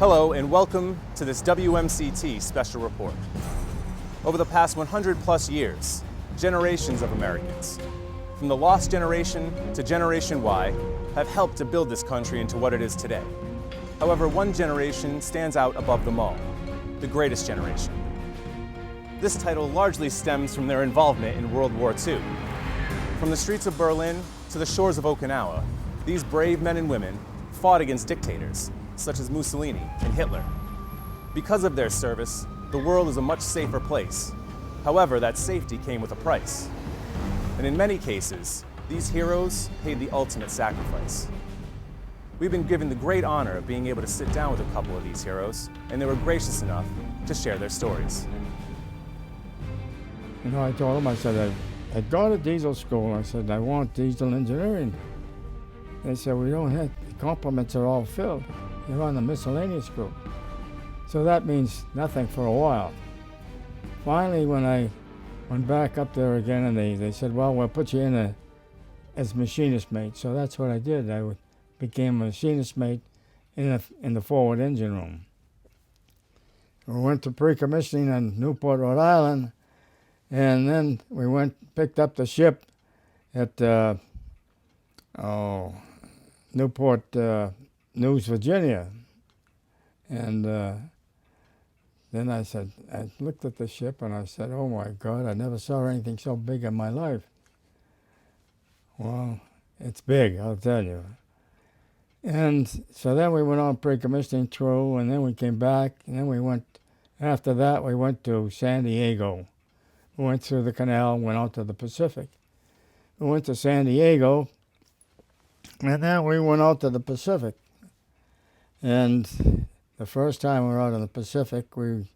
Hello and welcome to this WMCT special report. Over the past 100 plus years, generations of Americans, from the lost generation to Generation Y, have helped to build this country into what it is today. However, one generation stands out above them all, the greatest generation. This title largely stems from their involvement in World War II. From the streets of Berlin to the shores of Okinawa, these brave men and women fought against dictators such as Mussolini and Hitler. Because of their service, the world is a much safer place. However, that safety came with a price. And in many cases, these heroes paid the ultimate sacrifice. We've been given the great honor of being able to sit down with a couple of these heroes, and they were gracious enough to share their stories. You know, I told them, I said, I'd gone to diesel school. I said, I want diesel engineering. They said, we don't have, the complements are all filled. You're on the miscellaneous group. So that means nothing for a while. Finally, when I went back up there again, and they said, well, we'll put you in as machinist mate. So that's what I did. I became a machinist mate in the forward engine room. We went to pre-commissioning in Newport, Rhode Island, and then we picked up the ship at Newport News, Virginia. And then I looked at the ship and I said, oh my God, I never saw anything so big in my life. Well, it's big, I'll tell you. And so then we went on pre-commissioning through, and then we came back, and then after that we went to San Diego. We went through the canal, went out to the Pacific. We went to San Diego, and then we went out to the Pacific. And the first time we were out in the Pacific, we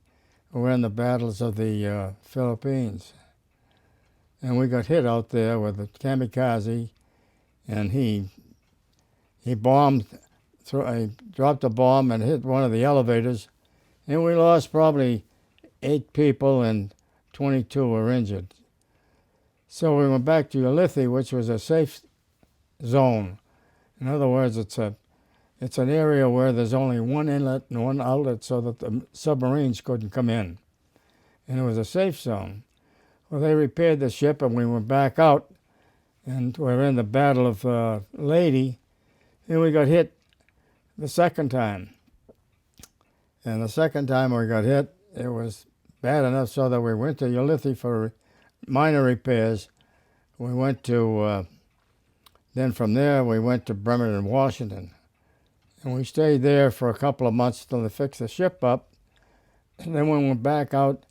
were in the battles of the Philippines. And we got hit out there with a kamikaze, and he bombed, he dropped a bomb and hit one of the elevators, and we lost probably 8 people and 22 were injured. So we went back to Ulithi, which was a safe zone. In other words, it's an area where there's only one inlet and one outlet so that the submarines couldn't come in. And it was a safe zone. Well, they repaired the ship and we went back out, and we were in the Battle of Leyte, and we got hit the second time. And the second time we got hit, it was bad enough so that we went to Ulithi for minor repairs. We went to, then from there we went to Bremerton, Washington. And we stayed there for a couple of months till they fixed the ship up. And then we went back out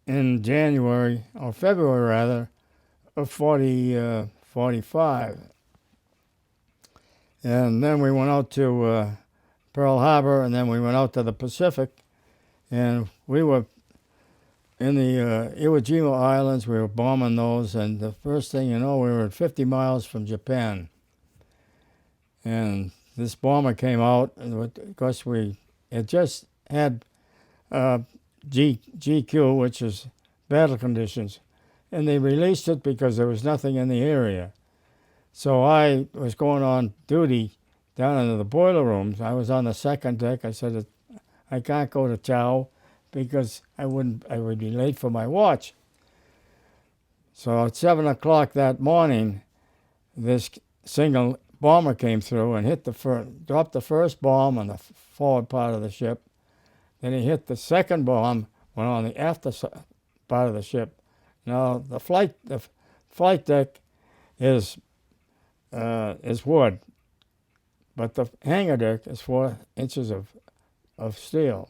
in January, or February rather, of 45. And then we went out to Pearl Harbor, and then we went out to the Pacific. And we were in the Iwo Jima Islands. We were bombing those, and the first thing you know, we were at 50 miles from Japan. And this bomber came out, and of course we had just had GQ, which is battle conditions, and they released it because there was nothing in the area. So I was going on duty down into the boiler rooms. I was on the second deck. I said, I can't go to chow because I would be late for my watch. So at 7 o'clock that morning, this single bomber came through and dropped the first bomb on the forward part of the ship. Then he hit the second bomb, went on the after part of the ship. Now the flight deck is wood, but the hangar deck is 4 inches of steel.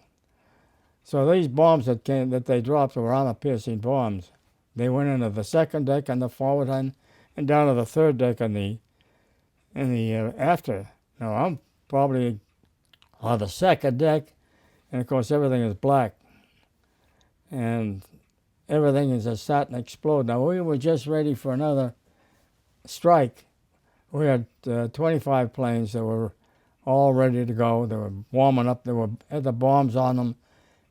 So these bombs that they dropped were armor-piercing bombs. They went into the second deck on the forward end and down to the third deck on the after. Now I'm probably on the second deck, and of course everything is black, and everything is just starting to explode. Now we were just ready for another strike. We had 25 planes that were all ready to go. They were warming up. They had the bombs on them.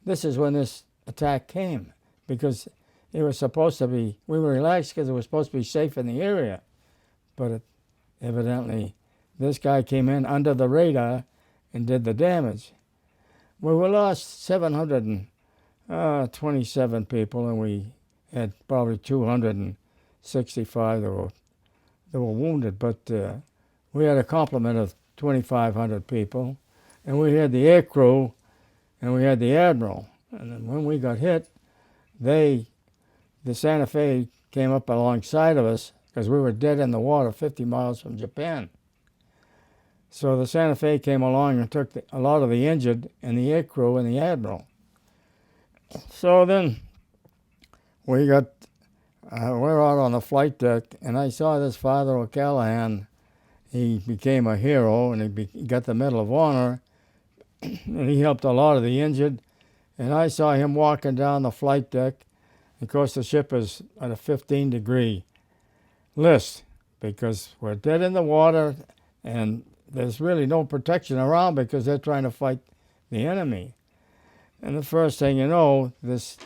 This is when this attack came, because it was supposed to be, we were relaxed because it was supposed to be safe in the area, but evidently this guy came in under the radar and did the damage. Well, we lost 727 people, and we had probably 265 that were wounded. But we had a complement of 2,500 people, and we had the air crew, and we had the admiral. And then when we got hit, the Santa Fe came up alongside of us because we were dead in the water 50 miles from Japan. So the Santa Fe came along and took a lot of the injured and the air crew and the admiral. So then we're out on the flight deck, and I saw this Father O'Callahan. He became a hero, and he got the Medal of Honor, and he helped a lot of the injured. And I saw him walking down the flight deck. Of course, the ship is at a 15-degree list because we're dead in the water, and there's really no protection around because they're trying to fight the enemy. And the first thing you know, this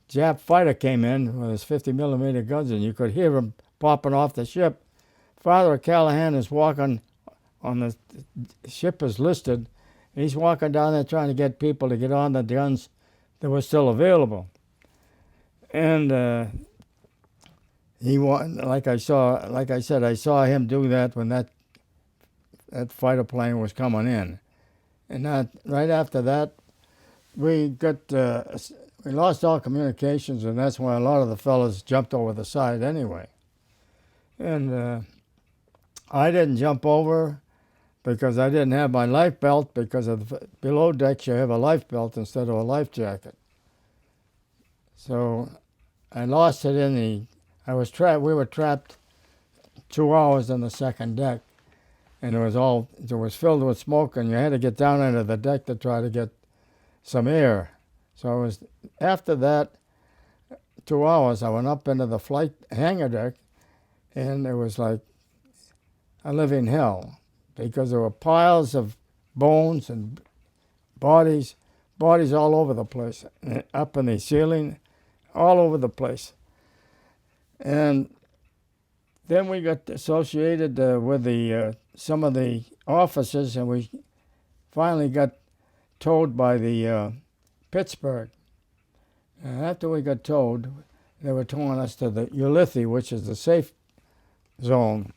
Jap fighter came in with his 50-millimeter guns, and you could hear him popping off the ship. Father O'Callahan is walking on the ship is listed. He's walking down there trying to get people to get on the guns that were still available. And like I said, I saw him do that when that fighter plane was coming in. And right after that, we lost all communications, and that's why a lot of the fellas jumped over the side anyway. And I didn't jump over because I didn't have my life belt, because below decks you have a life belt instead of a life jacket. So I lost it we were trapped 2 hours on the second deck, and it was filled with smoke, and you had to get down into the deck to try to get some air. So it was after that 2 hours, I went up into the flight hangar deck, and it was like a living hell because there were piles of bones and bodies all over the place, up in the ceiling, all over the place. And then we got associated with some of the officers, and we finally got towed by the Pittsburgh. And after we got towed, they were towing us to the WWII, which is the safe zone.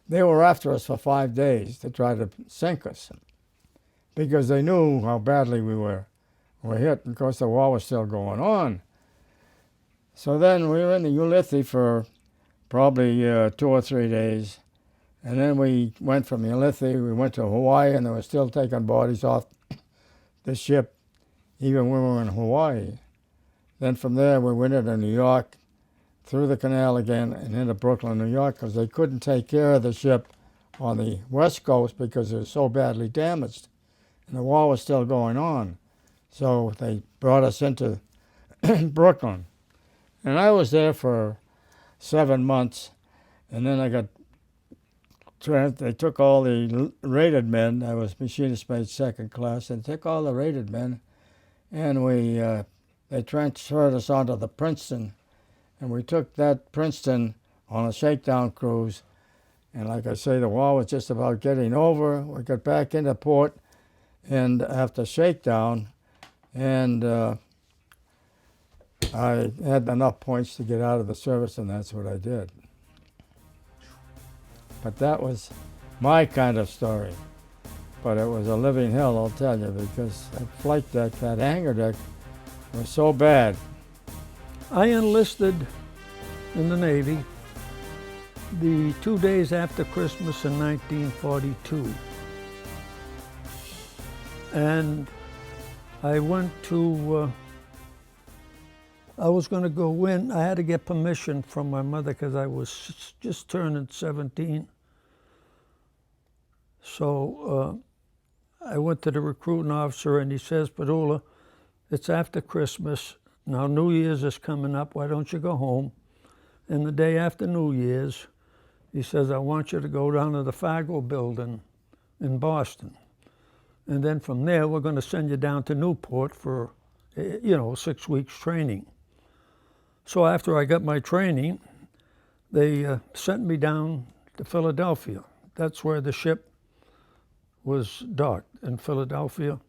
They were after us for 5 days to try to sink us because they knew how badly we were hit. Of course, the war was still going on. So then we were in the WWII for probably 2 or 3 days. And then we went from WWII, we went to Hawaii, and they were still taking bodies off the ship, even when we were in Hawaii. Then from there, we went into New York, through the canal again, and into Brooklyn, New York, because they couldn't take care of the ship on the West Coast because it was so badly damaged. And the war was still going on. So they brought us into Brooklyn. And I was there for 7 months, and then they took all the rated men. I was machinist mate second class, and took all the rated men, and they transferred us onto the Princeton, and we took that Princeton on a shakedown cruise. And like I say, the war was just about getting over. We got back into port, and after shakedown, and I had enough points to get out of the service, and that's what I did. But that was my kind of story. But it was a living hell, I'll tell you, because that flight deck, that hangar deck, was so bad. I enlisted in the Navy the 2 days after Christmas in 1942. And I went to, I was going to go in. I had to get permission from my mother because I was just turning 17. So I went to the recruiting officer, and he says, Padula, it's after Christmas. Now New Year's is coming up. Why don't you go home? And the day after New Year's, he says, I want you to go down to the Fargo building in Boston. And then from there, we're going to send you down to Newport for, 6 weeks training. So after I got my training, they sent me down to Philadelphia. That's where the ship was docked, in Philadelphia.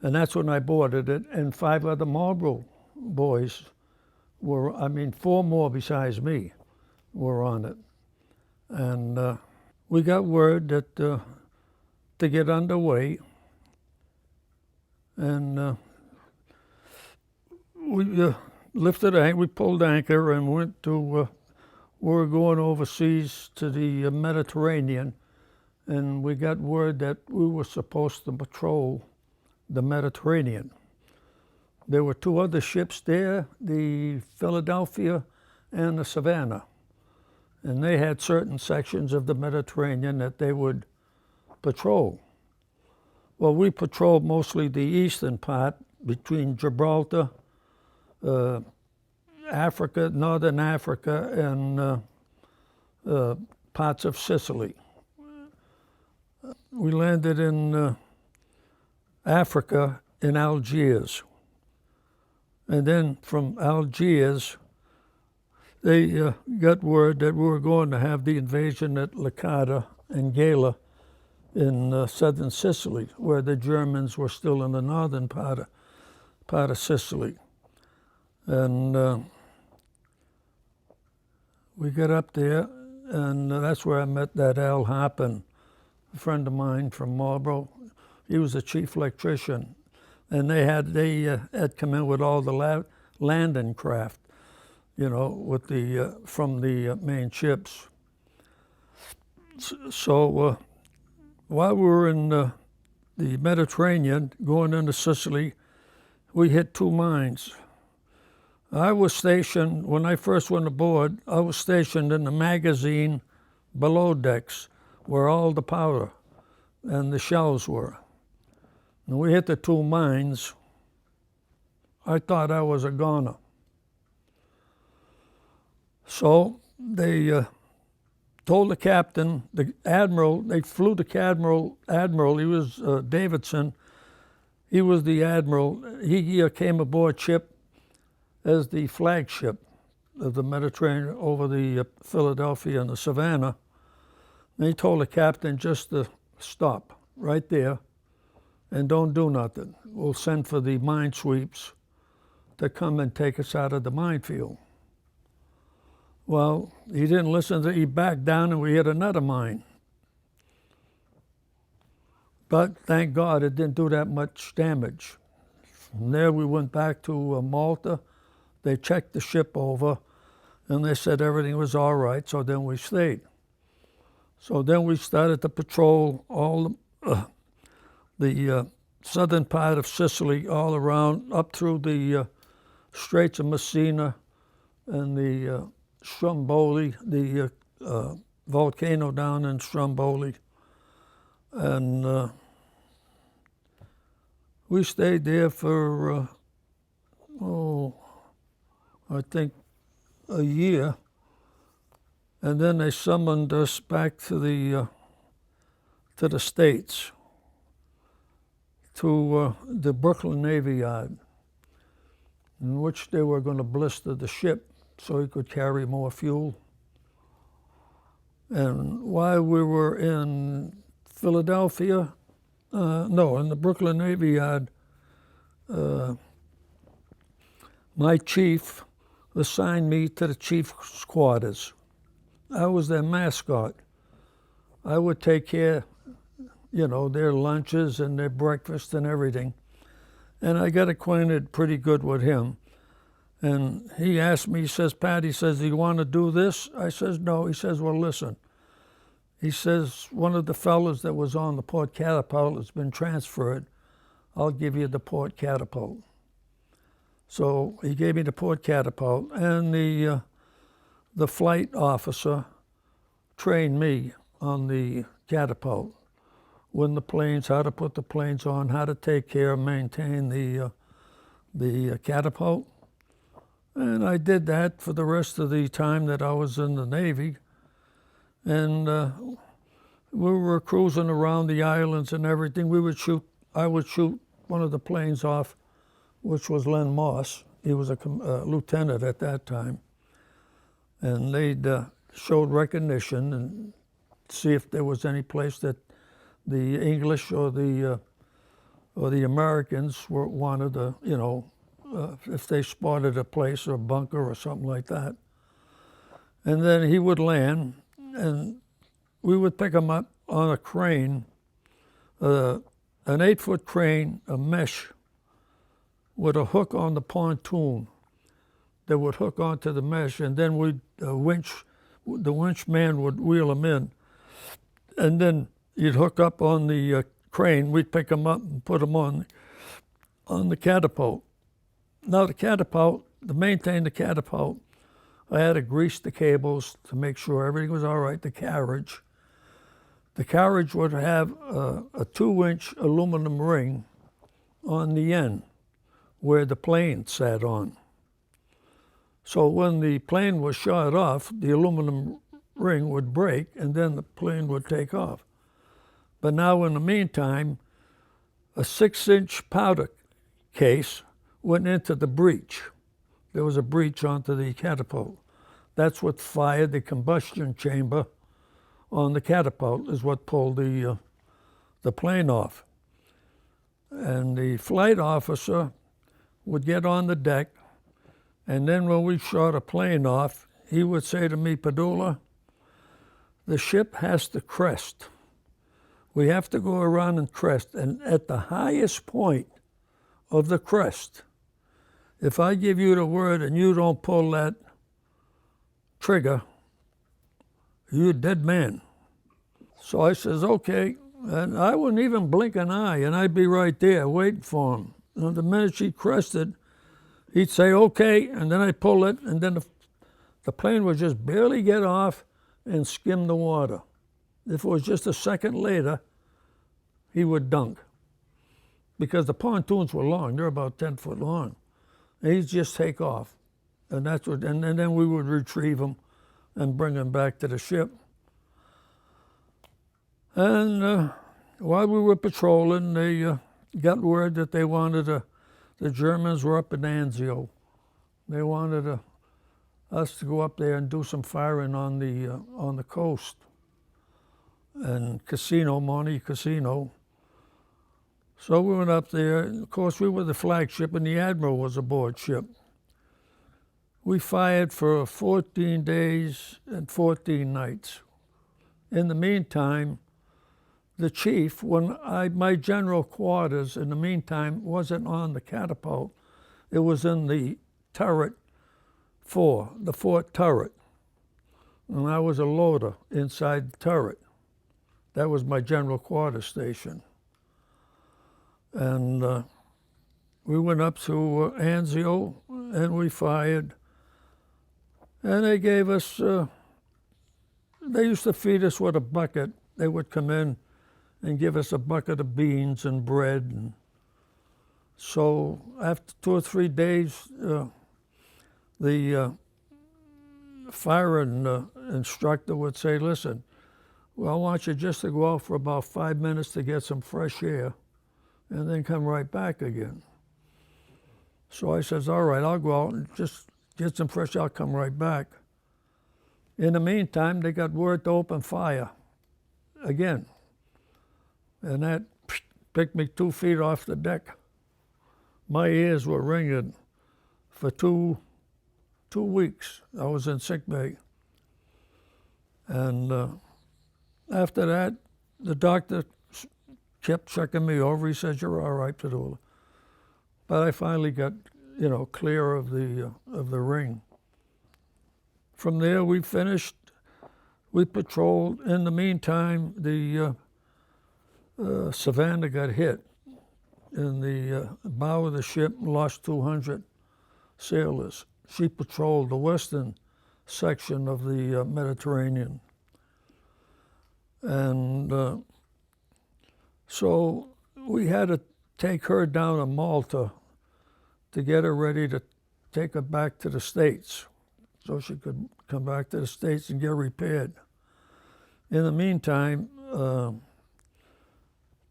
And that's when I boarded it, and 5 other Marlborough boys were, 4 more besides me were on it. And we got word that to get underway, and we lifted anchor, we pulled anchor and went to, we were going overseas to the Mediterranean, and we got word that we were supposed to patrol the Mediterranean. There were 2 other ships there, the Philadelphia and the Savannah, and they had certain sections of the Mediterranean that they would patrol. Well, we patrolled mostly the eastern part between Gibraltar, Africa, northern Africa, and parts of Sicily. We landed in Africa in Algiers. And then from Algiers, they got word that we were going to have the invasion at Licata and Gela in southern Sicily, where the Germans were still in the northern part of Sicily. And we got up there, and that's where I met that Al Hoppin, a friend of mine from Marlborough. He was the chief electrician, and they had come in with all the landing craft, with the from the main ships. So while we were in the Mediterranean, going into Sicily, we hit 2 mines. I was stationed, when I first went aboard, I was stationed in the magazine below decks, where all the powder and the shells were. And we hit the 2 mines. I thought I was a goner. So they told the captain, the admiral, they flew the admiral, he was Davidson, he was the admiral. He came aboard ship as the flagship of the Mediterranean over the Philadelphia and the Savannah. And he told the captain just to stop right there and don't do nothing. We'll send for the mine sweeps to come and take us out of the minefield. Well, he didn't listen. He backed down and we hit another mine. But thank God it didn't do that much damage. From there we went back to Malta. They checked the ship over and they said everything was all right, so then we stayed. So then we started to patrol all the southern part of Sicily, all around, up through the Straits of Messina and the Stromboli, the volcano down in Stromboli. And we stayed there for, I think a year. And then they summoned us back to the States, to the Brooklyn Navy Yard, in which they were going to blister the ship so it could carry more fuel. And while we were in Philadelphia, in the Brooklyn Navy Yard, my chief assigned me to the chief's quarters. I was their mascot. I would take care, their lunches and their breakfast and everything. And I got acquainted pretty good with him. And he asked me, he says, Pat, he says, do you want to do this? I says, no. He says, well, listen. He says, one of the fellows that was on the port catapult has been transferred. I'll give you the port catapult. So he gave me the port catapult, and the flight officer trained me on the catapult, when the planes, how to put the planes on, how to take care and maintain the catapult. And I did that for the rest of the time that I was in the Navy. And we were cruising around the islands and everything. I would shoot one of the planes off, which was Len Moss. He was a lieutenant at that time. And they'd showed recognition and see if there was any place that the English or the or the Americans wanted to, if they spotted a place or a bunker or something like that. And then he would land, and we would pick him up on a crane, an 8-foot crane, a mesh, with a hook on the pontoon that would hook onto the mesh, and then the winch man would wheel him in. And then you'd hook up on the crane, we'd pick him up and put him on the catapult. Now the catapult, to maintain the catapult, I had to grease the cables to make sure everything was all right, the carriage. The carriage would have a 2-inch aluminum ring on the end where the plane sat on. So when the plane was shot off, the aluminum ring would break and then the plane would take off. But now in the meantime, a 6-inch powder case went into the breech. There was a breech onto the catapult. That's what fired the combustion chamber on the catapult, is what pulled the plane off. And the flight officer would get on the deck, and then when we shot a plane off, he would say to me, Padula, the ship has to crest. We have to go around and crest. And at the highest point of the crest, if I give you the word and you don't pull that trigger, you're a dead man. So I says, okay. And I wouldn't even blink an eye, and I'd be right there waiting for him. And the minute she crested, he'd say, okay, and then I'd pull it, and then the plane would just barely get off and skim the water. If it was just a second later, he would dunk. Because the pontoons were long, they're about 10 foot long. And he'd just take off. And that's what, and then we would retrieve him and bring him back to the ship. And while we were patrolling, they got word that they wanted the Germans were up in Anzio. They wanted us to go up there and do some firing on the coast and Monte Casino. So we went up there. Of course, we were the flagship, and the admiral was aboard ship. We fired for 14 days and 14 nights. In the meantime, the chief, my general quarters in the meantime wasn't on the catapult, it was in the turret 4, the fort turret. And I was a loader inside the turret. That was my general quarters station. And we went up to Anzio and we fired. And they gave us, they used to feed us with a bucket. They would come in and give us a bucket of beans and bread. And so after 2 or 3 days, the firing instructor would say, listen, well, I want you just to go out for about 5 minutes to get some fresh air and then come right back again. So I says, all right, I'll go out and just get some fresh air, I'll come right back. In the meantime, they got word to open fire again. And that picked me 2 feet off the deck. My ears were ringing for two weeks. I was in sick bay. And after that, the doctor kept checking me over. He said, you're all right, Padula. But I finally got, clear of the ring. From there, we finished. We patrolled. In the meantime, the Savannah got hit. In the bow of the ship, lost 200 sailors. She patrolled the western section of the Mediterranean. And so we had to take her down to Malta to get her ready to take her back to the States so she could come back to the States and get repaired. In the meantime,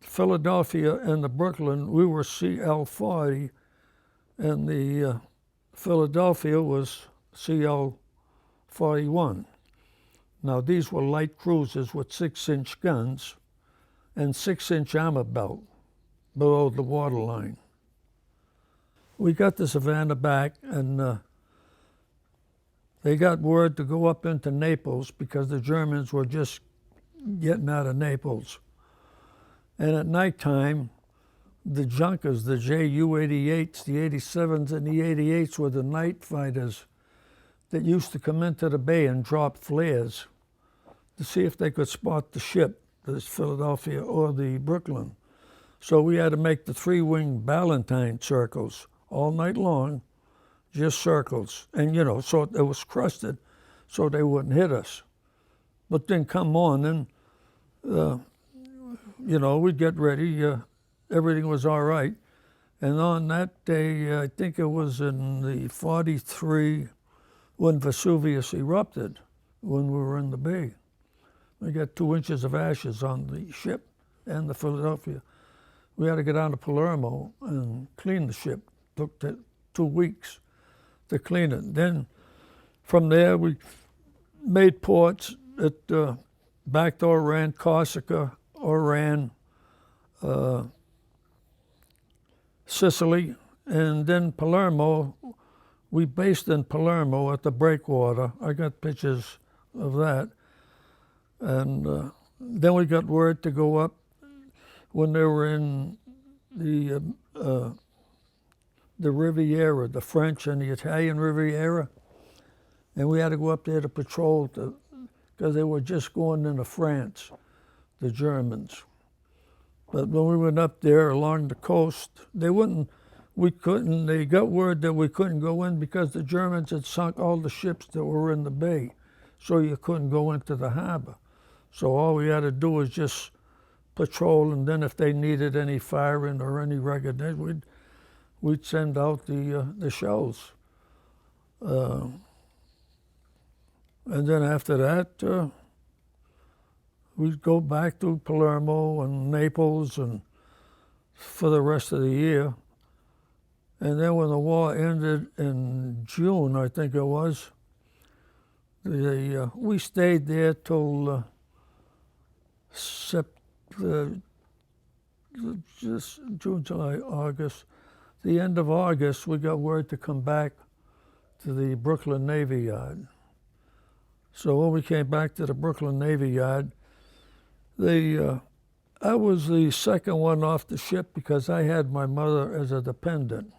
Philadelphia and the Brooklyn, we were CL-40, and the Philadelphia was CL-41. Now, these were light cruisers with 6-inch guns and 6-inch armor belt. below the waterline. We got the Savannah back, and they got word to go up into Naples because the Germans were just getting out of Naples. And at nighttime, the Junkers, the Ju-88s, the 87s, and the 88s were the night fighters that used to come into the bay and drop flares to see if they could spot the ship, the Philadelphia or the Brooklyn. So we had to make the three-wing Ballantine circles all night long, just circles. And, you know, so it was crusted so they wouldn't hit us. But then come morning, you know, we'd get ready. Everything was all right. And on that day, I think it was in the 43, when Vesuvius erupted, when we were in the bay. We got 2 inches of ashes on the ship and the Philadelphia. We had to get down to Palermo and clean the ship. Took 2 weeks to clean it. Then from there, we made ports at back to Oran, Corsica, Oran, Sicily, and then Palermo. We based in Palermo at the breakwater. I got pictures of that. And then we got word to go up when they were in the Riviera, the French and the Italian Riviera. And we had to go up there to patrol because they were just going into France, the Germans. But when we went up there along the coast, they got word that we couldn't go in because the Germans had sunk all the ships that were in the bay, so you couldn't go into the harbor. So all we had to do was just patrol, and then if they needed any firing or any recognition, we'd send out the shells. And then after that, we'd go back to Palermo and Naples and for the rest of the year. And then when the war ended in June, I think it was, we stayed there till just June, July, August. The end of August, we got word to come back to the Brooklyn Navy Yard. So when we came back to the Brooklyn Navy Yard, I was the second one off the ship because I had my mother as a dependent,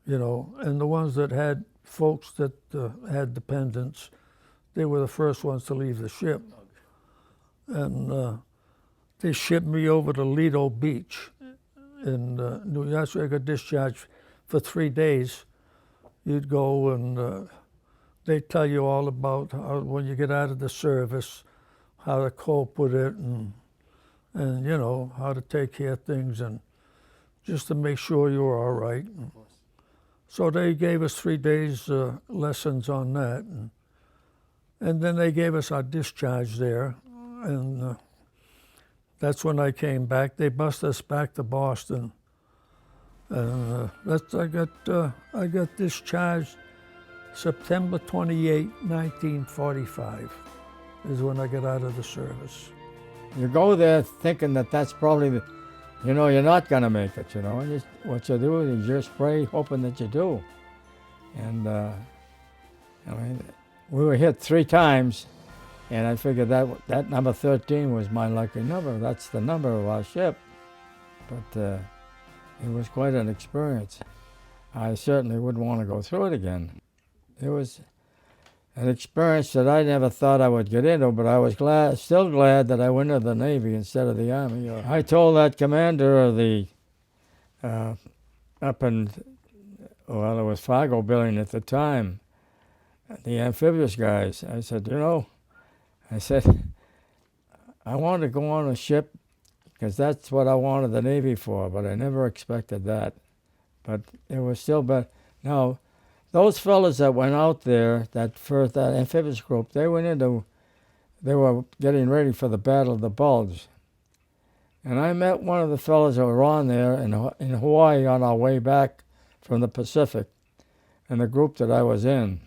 you know, and the ones that had folks that had dependents, they were the first ones to leave the ship. And they shipped me over to Lido Beach in New York. So I got discharged for 3 days. You'd go and they tell you all about how, when you get out of the service, how to cope with it and you know, how to take care of things and just to make sure you were all right. So they gave us 3 days lessons on that. And then they gave us our discharge there. And that's when I came back. They bused us back to Boston. I got discharged September 28, 1945 is when I got out of the service. You go there thinking that that's probably, you know, you're not going to make it, you know. And what you do is you just pray, hoping that you do. And I mean, we were hit 3 times, and I figured that number 13 was my lucky number. That's the number of our ship. But it was quite an experience. I certainly wouldn't want to go through it again. It was an experience that I never thought I would get into, but I was still glad that I went into the Navy instead of the Army. I told that commander of the, up in, well, it was Fargo building at the time, the amphibious guys, I said, you know, I wanted to go on a ship because that's what I wanted the Navy for, but I never expected that. But it was still better. Now, those fellas that went out there, that amphibious group, they were getting ready for the Battle of the Bulge. And I met one of the fellas that were on there in Hawaii on our way back from the Pacific, and the group that I was in.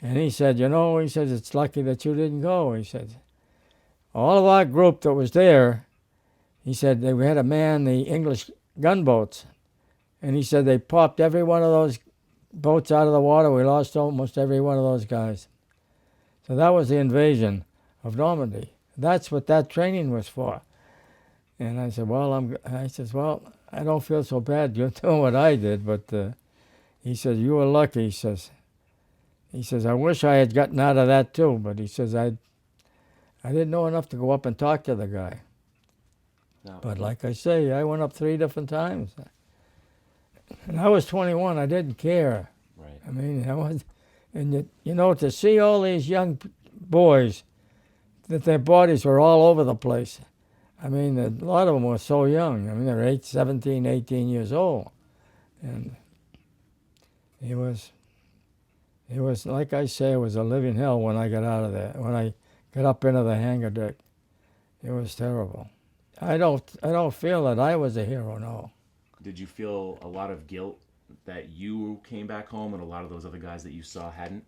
And he said, you know, he said, it's lucky that you didn't go. He said, all of our group that was there, he said they had to man the English gunboats. And he said they popped every one of those boats out of the water. We lost almost every one of those guys. So that was the invasion of Normandy. That's what that training was for. And I said, well, I don't feel so bad. You're doing what I did, but he says, you were lucky, he says. He says, I wish I had gotten out of that too, but he says, I didn't know enough to go up and talk to the guy. No. But like I say, I went up 3 different times. And I was 21, I didn't care. Right. I mean, I was, and you know, to see all these young boys, that their bodies were all over the place. I mean, a lot of them were so young. I mean, they were 17, 18 years old. And it was, like I say, it was a living hell when I got out of there. When I got up into the hangar deck, it was terrible. I don't feel that I was a hero, no. Did you feel a lot of guilt that you came back home and a lot of those other guys that you saw hadn't?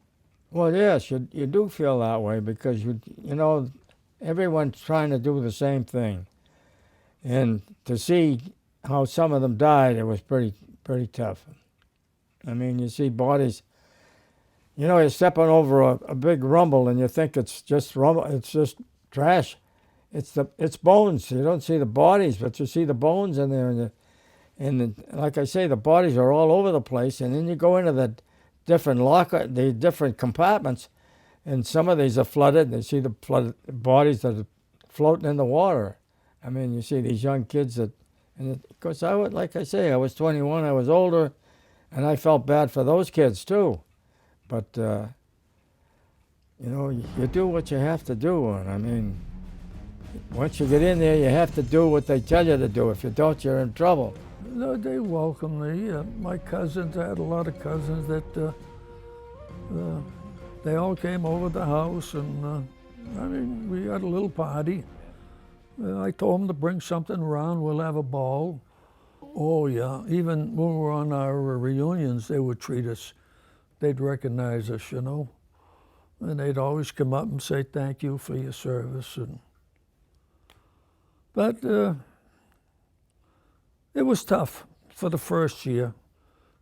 Well, yes, you do feel that way because you know, everyone's trying to do the same thing, and to see how some of them died, it was pretty tough. I mean, you see bodies. You know, you're stepping over a big rumble, and you think it's just rumble. It's just trash. It's bones. You don't see the bodies, but you see the bones in there, and like I say, the bodies are all over the place. And then you go into the different compartments, and some of these are flooded. You see the flooded bodies that are floating in the water. I mean, you see these young kids that, and of course, like I say, I was 21. I was older, and I felt bad for those kids too. But you know, you do what you have to do, and I mean, once you get in there, you have to do what they tell you to do. If you don't, you're in trouble. No, they welcomed me. My cousins, I had a lot of cousins that they all came over the house, and I mean, we had a little party. I told them to bring something around, we'll have a ball. Oh yeah, even when we were on our reunions, they would treat us. They'd recognize us, you know. And they'd always come up and say thank you for your service. But it was tough for the first year.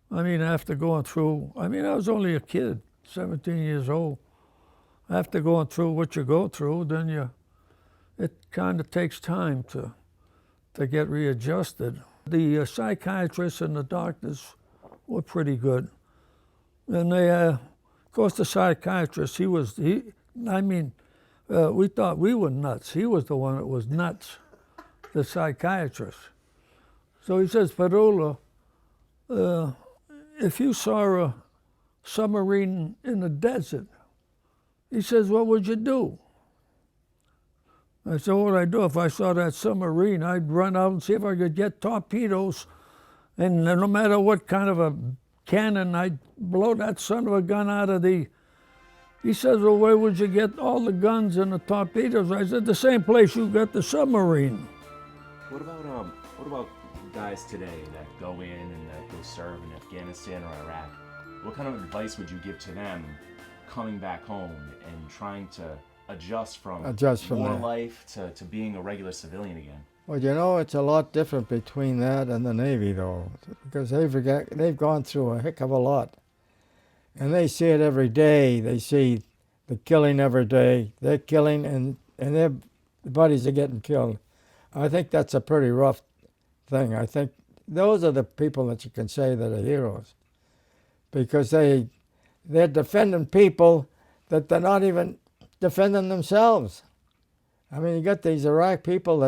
I mean, after going through, I was only a kid, 17 years old. After going through what you go through, then it kind of takes time to get readjusted. The psychiatrists and the doctors were pretty good. And they, of course, the psychiatrist, we thought we were nuts. He was the one that was nuts, the psychiatrist. So he says, Padula, if you saw a submarine in the desert, he says, what would you do? I said, what would I do? If I saw that submarine, I'd run out and see if I could get torpedoes, and no matter what kind of a cannon, I'd blow that son of a gun out of the... He says, well, where would you get all the guns and the torpedoes? I said, the same place you got the submarine. What about guys today that go in and that go serve in Afghanistan or Iraq? What kind of advice would you give to them coming back home and trying to adjust from war life to being a regular civilian again? Well, you know, it's a lot different between that and the Navy, though, because they've gone through a heck of a lot. And they see it every day. They see the killing every day. They're killing, and their buddies are getting killed. I think that's a pretty rough thing. I think those are the people that you can say that are heroes, because they're defending people that they're not even defending themselves. I mean, you got these Iraq people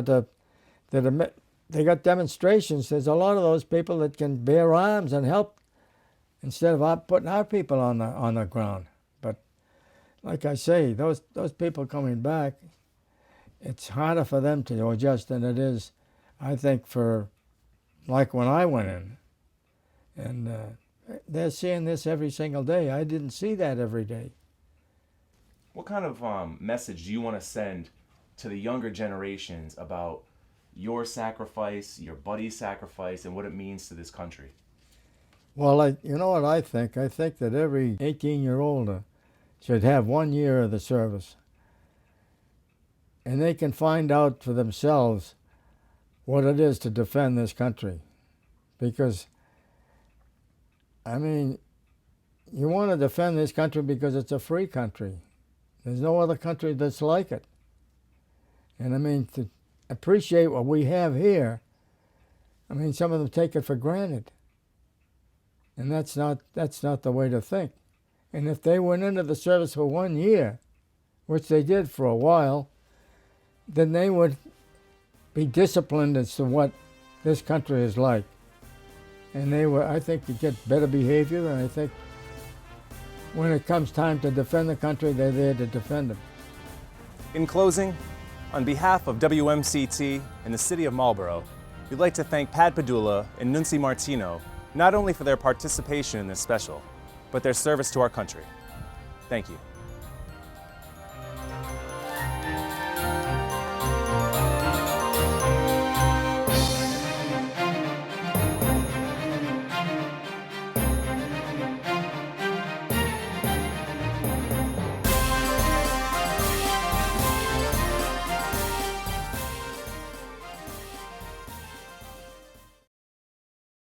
they got demonstrations. There's a lot of those people that can bear arms and help instead of putting our people on the ground. But like I say, those people coming back, it's harder for them to adjust than it is, I think, for like when I went in. And they're seeing this every single day. I didn't see that every day. What kind of message do you want to send to the younger generations about your sacrifice, your buddy's sacrifice, and what it means to this country? Well, you know what I think? I think that every 18-year-old should have 1 year of the service. And they can find out for themselves what it is to defend this country. Because, I mean, you want to defend this country because it's a free country. There's no other country that's like it. And I mean, to appreciate what we have here, I mean, some of them take it for granted. And that's not the way to think. And if they went into the service for 1 year, which they did for a while, then they would be disciplined as to what this country is like. And they were, I think, to get better behavior, and I think when it comes time to defend the country, they're there to defend it. In closing, on behalf of WMCT and the City of Marlborough, we'd like to thank Padula and Nuncy Martino not only for their participation in this special, but their service to our country. Thank you.